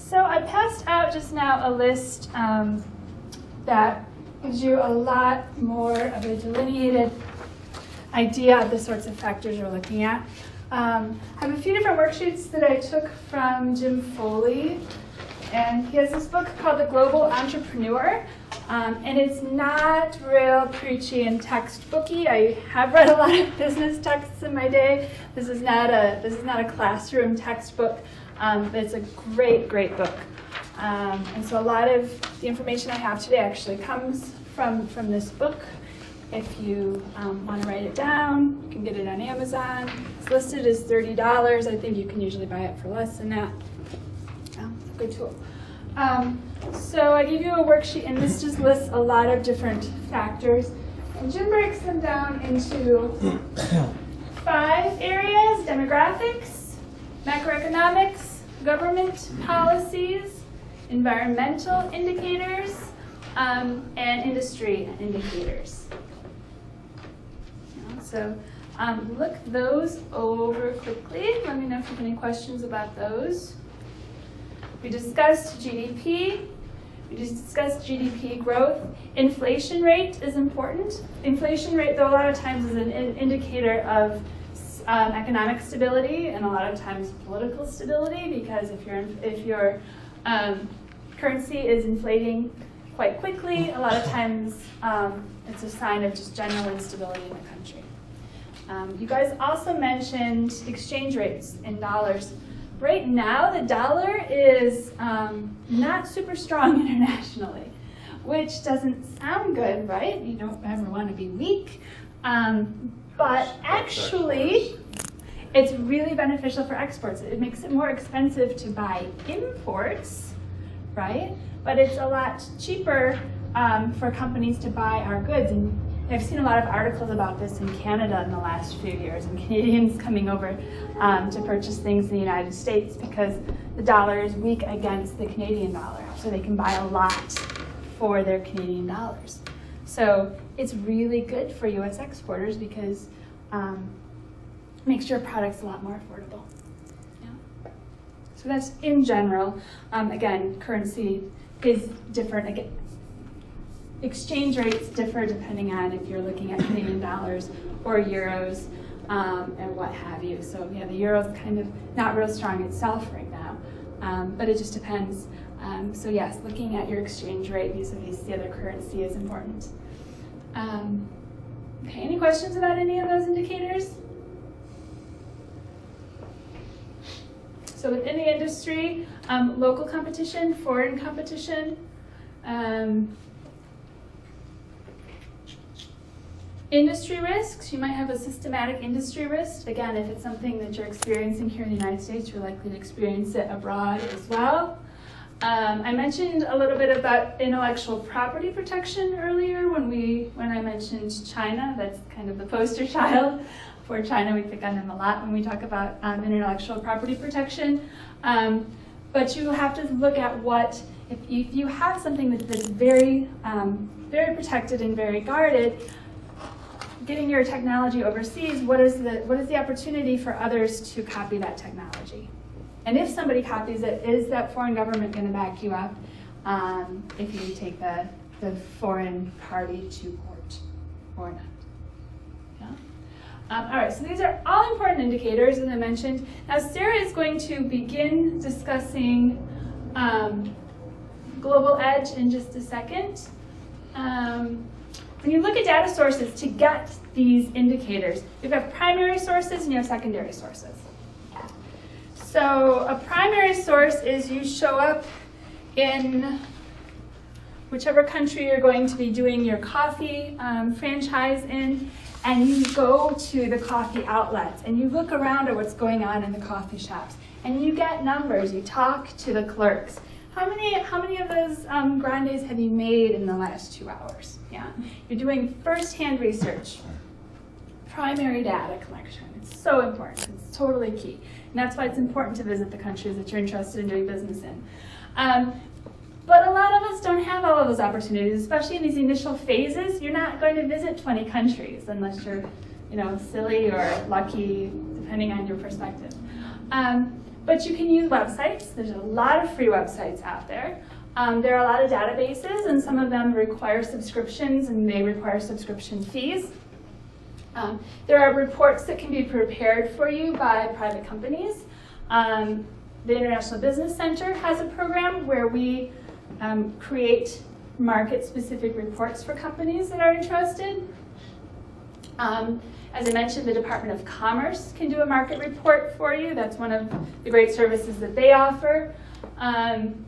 So I passed out just now a list that gives you a lot more of a delineated idea of the sorts of factors you're looking at. I have a few different worksheets that I took from Jim Foley, and he has this book called The Global Entrepreneur, and it's not real preachy and textbooky. I have read a lot of business texts in my day. This is not a classroom textbook, but it's a great book. And so a lot of the information I have today actually comes from this book. If you want to write it down, you can get it on Amazon. It's listed as $30. I think you can usually buy it for less than that. It's a good tool. So I give you a worksheet, and this just lists a lot of different factors. And Jim breaks them down into 5 areas: demographics, macroeconomics, government policies, environmental indicators, and industry indicators. So look those over quickly. Let me know if you have any questions about those. We discussed GDP. We discussed GDP growth. Inflation rate is important. Inflation rate, though, a lot of times is an indicator of economic stability and a lot of times political stability, because if your currency is inflating quite quickly, a lot of times it's a sign of just general instability in the country. You guys also mentioned exchange rates in dollars. Right now, the dollar is not super strong internationally, which doesn't sound good, right? You don't ever want to be weak. But actually, it's really beneficial for exports. It makes it more expensive to buy imports, right? But it's a lot cheaper for companies to buy our goods. And I've seen a lot of articles about this in Canada in the last few years, and Canadians coming over to purchase things in the United States because the dollar is weak against the Canadian dollar, so they can buy a lot for their Canadian dollars. So it's really good for U.S. exporters because it makes your products a lot more affordable. Yeah. So that's in general. Again, currency is different. Again, exchange rates differ depending on if you're looking at Canadian dollars or euros and what have you. So yeah, the euro's kind of not real strong itself right now, but it just depends. So yes, looking at your exchange rate vis-a-vis the other currency is important. Okay, any questions about any of those indicators? So within the industry, local competition, foreign competition, industry risks. You might have a systematic industry risk. Again, if it's something that you're experiencing here in the United States, you're likely to experience it abroad as well. I mentioned a little bit about intellectual property protection earlier when I mentioned China. That's kind of the poster child for China. We pick on them a lot when we talk about intellectual property protection. But you have to look at what, if you have something that's very, very protected and very guarded, getting your technology overseas, what is the opportunity for others to copy that technology? And if somebody copies it, is that foreign government going to back you up if you take the foreign party to court or not? Yeah? All right, so these are all important indicators, as I mentioned. Now Sarah is going to begin discussing Global Edge in just a second. When you look at data sources to get these indicators, you have primary sources and you have secondary sources. So a primary source is you show up in whichever country you're going to be doing your coffee franchise in, and you go to the coffee outlets and you look around at what's going on in the coffee shops, and you get numbers, you talk to the clerks. How many of those grandes have you made in the last 2 hours? Yeah, you're doing first-hand research, primary data collection. It's so important. It's totally key, and that's why it's important to visit the countries that you're interested in doing business in. But a lot of us don't have all of those opportunities, especially in these initial phases. You're not going to visit 20 countries unless you're, silly or lucky, depending on your perspective. But you can use websites. There's a lot of free websites out there. There are a lot of databases, and some of them require subscriptions, and they require subscription fees. There are reports that can be prepared for you by private companies. The International Business Center has a program where we create market-specific reports for companies that are interested. As I mentioned, the Department of Commerce can do a market report for you. That's one of the great services that they offer. And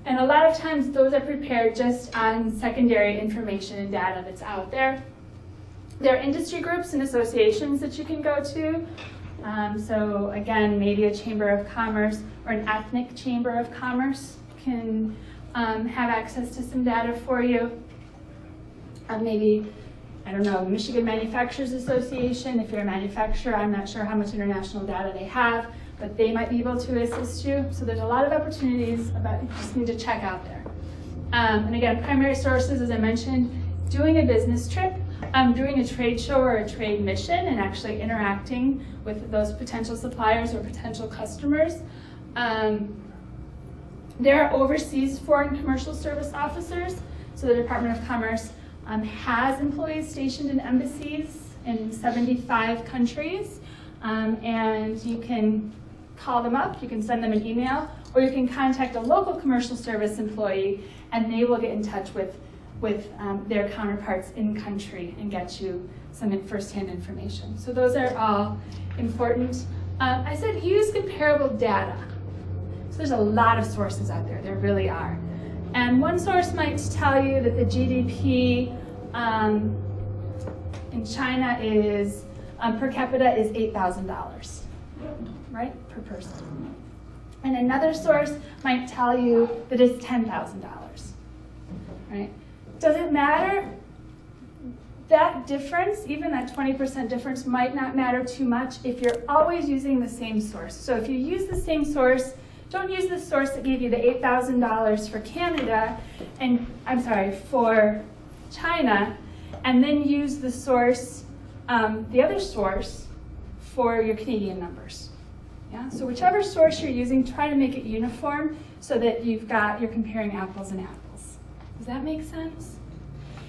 a lot of times those are prepared just on secondary information and data that's out there. There are industry groups and associations that you can go to. So again, maybe a Chamber of Commerce or an ethnic Chamber of Commerce can have access to some data for you. Maybe, I don't know, Michigan Manufacturers Association. If you're a manufacturer, I'm not sure how much international data they have, but they might be able to assist you. So there's a lot of opportunities you just need to check out there. And again, primary sources, as I mentioned, doing a business trip, doing a trade show or a trade mission, and actually interacting with those potential suppliers or potential customers. There are overseas foreign commercial service officers. So the Department of Commerce has employees stationed in embassies in 75 countries. And you can call them up, you can send them an email, or you can contact a local commercial service employee, and they will get in touch with their counterparts in country and get you some first-hand information. So those are all important. I said use comparable data. So there's a lot of sources out there, there really are. And one source might tell you that the GDP in China is, per capita is $8,000, right, per person. And another source might tell you that it's $10,000, right? Does it matter? That difference, even that 20% difference, might not matter too much if you're always using the same source. So if you use the same source, don't use the source that gave you the $8,000 for Canada, and for China, and then use the source, the other source, for your Canadian numbers. Yeah? So whichever source you're using, try to make it uniform so that you're comparing apples and apples. Does that make sense?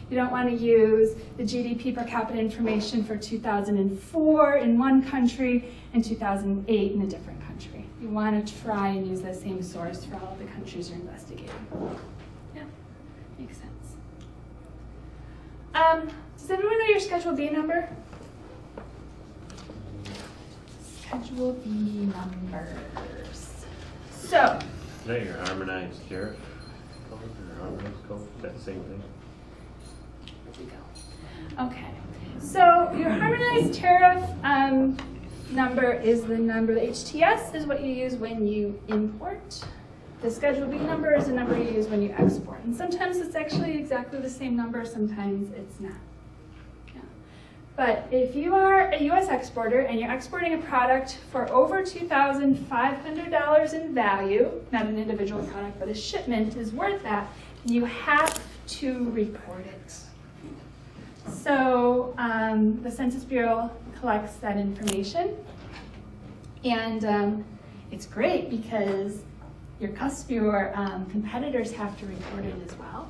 You don't want to use the GDP per capita information for 2004 in one country and 2008 in a different country. You want to try and use the same source for all of the countries you're investigating. Yeah, makes sense. Does everyone know your Schedule B number? Schedule B numbers. So. Is that your harmonized tariff code or harmonized code? Is that the same thing? Okay, so your harmonized tariff number is the number, the HTS is what you use when you import. The Schedule B number is the number you use when you export. And sometimes it's actually exactly the same number, sometimes it's not. Yeah. But if you are a US exporter and you're exporting a product for over $2,500 in value, not an individual product, but a shipment is worth that, you have to report it. So the Census Bureau collects that information, and it's great because your competitors have to report it as well.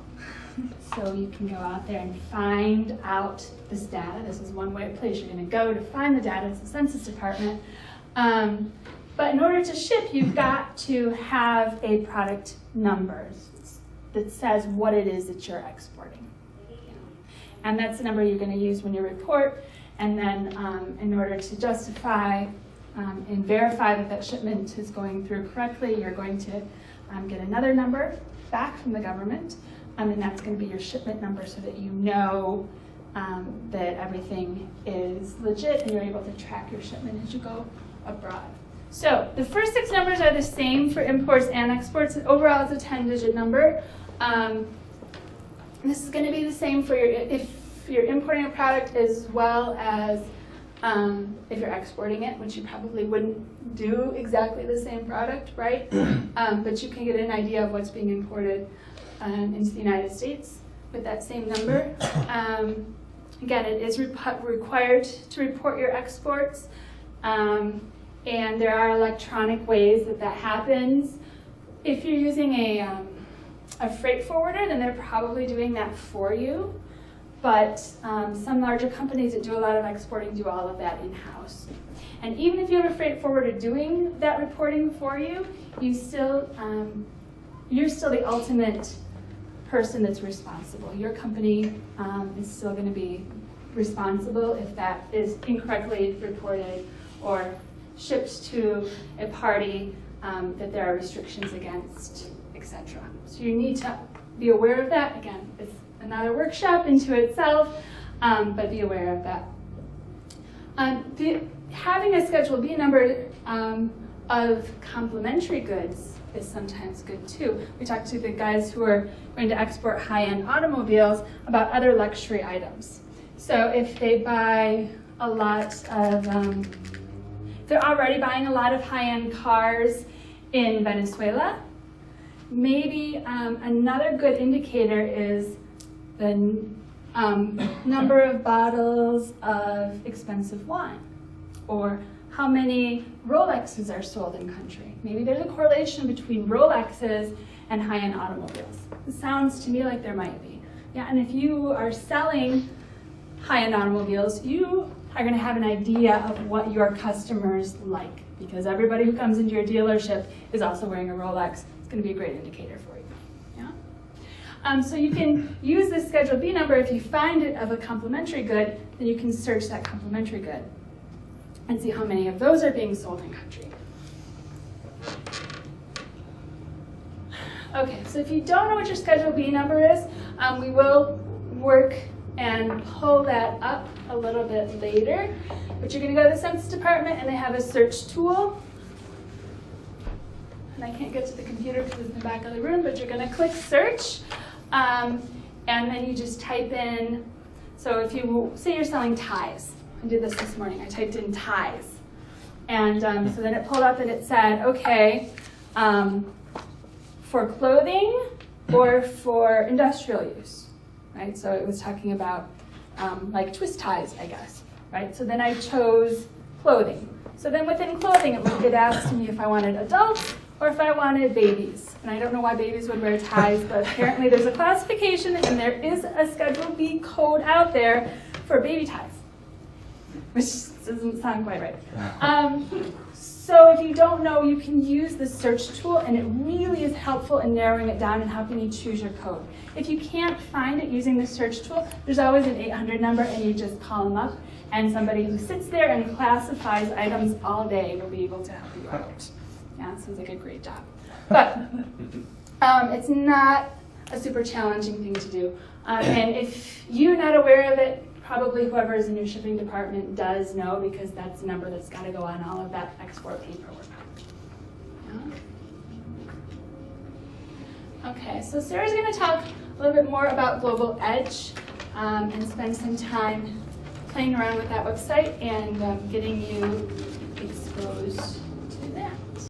So you can go out there and find out this data. This is one place you're going to go to find the data. It's the Census Department. But in order to ship, you've got to have a product number that says what it is that you're exporting. And that's the number you're going to use when you report. And then in order to justify and verify that that shipment is going through correctly, you're going to get another number back from the government. And that's going to be your shipment number so that you know that everything is legit and you're able to track your shipment as you go abroad. So the first 6 numbers are the same for imports and exports. Overall, it's a 10-digit number. This is going to be the same for if you're importing a product as well as if you're exporting it, which you probably wouldn't do exactly the same product, right? But you can get an idea of what's being imported into the United States with that same number. Again, it is required to report your exports. and there are electronic ways that that happens. If you're using a freight forwarder, then they're probably doing that for you. But some larger companies that do a lot of exporting do all of that in-house. And even if you have a freight forwarder doing that reporting for you, you're still the ultimate person that's responsible. Your company is still going to be responsible if that is incorrectly reported or shipped to a party that there are restrictions against, etc. So you need to be aware of that. Again, it's another workshop into itself, but be aware of that. Having a Schedule B number of complementary goods is sometimes good too. We talked to the guys who are going to export high-end automobiles about other luxury items. So if they buy a lot of, they're already buying a lot of high-end cars in Venezuela, maybe another good indicator is the number of bottles of expensive wine, or how many Rolexes are sold in country. Maybe there's a correlation between Rolexes and high-end automobiles. It sounds to me like there might be. Yeah, and if you are selling high-end automobiles, you are going to have an idea of what your customers like, because everybody who comes into your dealership is also wearing a Rolex. It's going to be a great indicator for you. Yeah? So you can use this Schedule B number. If you find it of a complementary good, then you can search that complementary good and see how many of those are being sold in country. Okay, so if you don't know what your Schedule B number is, we will work and pull that up a little bit later. But you're going to go to the Census Department and they have a search tool. And I can't get to the computer because it's in the back of the room, but you're going to click search. And then you just type in, so if you say you're selling ties. I did this morning. I typed in ties. And so then it pulled up and it said, okay, for clothing or for industrial use, right? So it was talking about like twist ties, I guess, right? So then I chose clothing. So then within clothing, it asked me if I wanted adults or if I wanted babies. And I don't know why babies would wear ties, but apparently there's a classification and there is a Schedule B code out there for baby ties, which doesn't sound quite right. So if you don't know, you can use the search tool, and it really is helpful in narrowing it down and helping you choose your code. If you can't find it using the search tool, there's always an 800 number, and you just call them up, and somebody who sits there and classifies items all day will be able to help you out. Yeah, it sounds like a great job. But it's not a super challenging thing to do. And if you're not aware of it, probably whoever is in your shipping department does know, because that's the number that's got to go on all of that export paperwork. Yeah. Okay, so Sarah's going to talk a little bit more about Global Edge and spend some time playing around with that website and getting you exposed